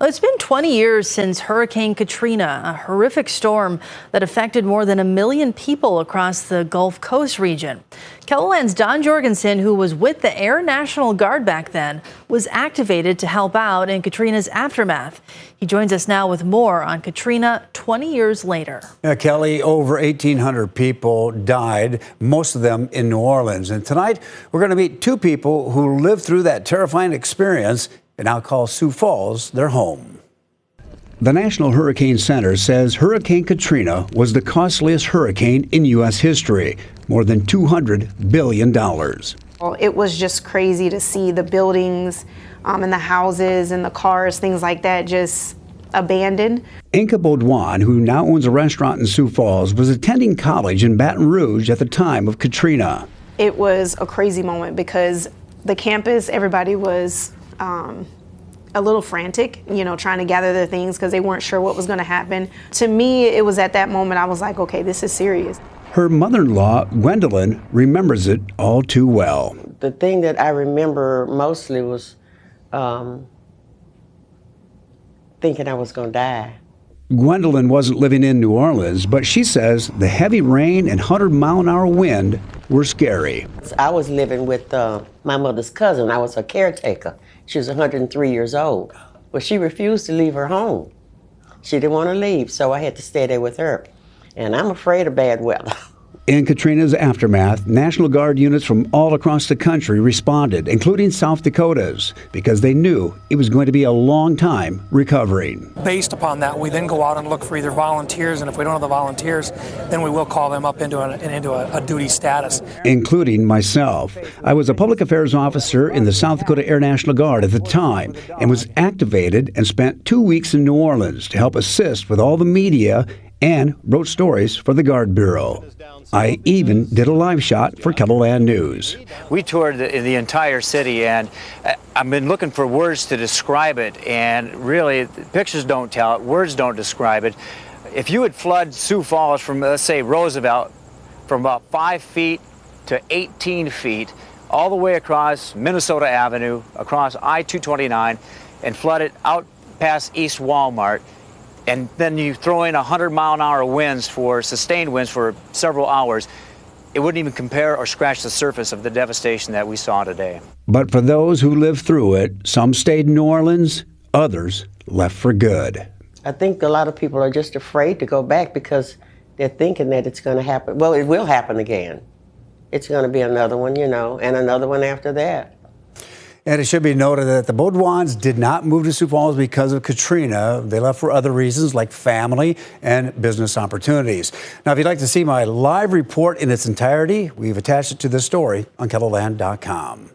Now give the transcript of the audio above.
Well, it's been 20 years since Hurricane Katrina, a horrific storm that affected more than 1 million people across the Gulf Coast region. KELOLAND's Don Jorgensen, who was with the Air National Guard back then, was activated to help out in Katrina's aftermath. He joins us now with more on Katrina 20 years later. Yeah, Kelly, over 1,800 people died, most of them in New Orleans. And tonight, we're going to meet two people who lived through that terrifying experience and now call Sioux Falls their home. The National Hurricane Center says Hurricane Katrina was the costliest hurricane in U.S. history, more than $200 billion. It was just crazy to see the buildings and the houses and the cars, things like that, just abandoned. Inka Baudouin, who now owns a restaurant in Sioux Falls, was attending college in Baton Rouge at the time of Katrina. It was a crazy moment because the campus, everybody was a little frantic, trying to gather their things because they weren't sure what was going to happen. To me, it was at that moment I was like, okay, this is serious. Her mother-in-law, Gwendolyn, remembers it all too well. The thing that I remember mostly was thinking I was going to die. Gwendolyn wasn't living in New Orleans, but she says the heavy rain and 100-mile-an-hour wind were scary. I was living with my mother's cousin. I was her caretaker. She was 103 years old, but she refused to leave her home. She didn't want to leave, so I had to stay there with her. And I'm afraid of bad weather. In Katrina's aftermath, National Guard units from all across the country responded, including South Dakotans, because they knew it was going to be a long time recovering. Based upon that, we then go out and look for either volunteers, and if we don't have the volunteers, then we will call them up into a duty status. Including myself. I was a public affairs officer in the South Dakota Air National Guard at the time and was activated and spent 2 weeks in New Orleans to help assist with all the media and wrote stories for the Guard Bureau. I even did a live shot for KELOLAND News. We toured the entire city, and I've been looking for words to describe it, and really, pictures don't tell it, words don't describe it. If you would flood Sioux Falls from, let's say, Roosevelt, from about 5 feet to 18 feet, all the way across Minnesota Avenue, across I-229, and flood it out past East Walmart, and then you throw in 100-mile-an-hour winds for sustained winds for several hours, it wouldn't even compare or scratch the surface of the devastation that we saw today. But for those who lived through it, some stayed in New Orleans, others left for good. I think a lot of people are just afraid to go back because they're thinking that it's going to happen. Well, it will happen again. It's going to be another one, and another one after that. And it should be noted that the Baudouins did not move to Sioux Falls because of Katrina. They left for other reasons like family and business opportunities. Now, if you'd like to see my live report in its entirety, we've attached it to this story on KELOLAND.com.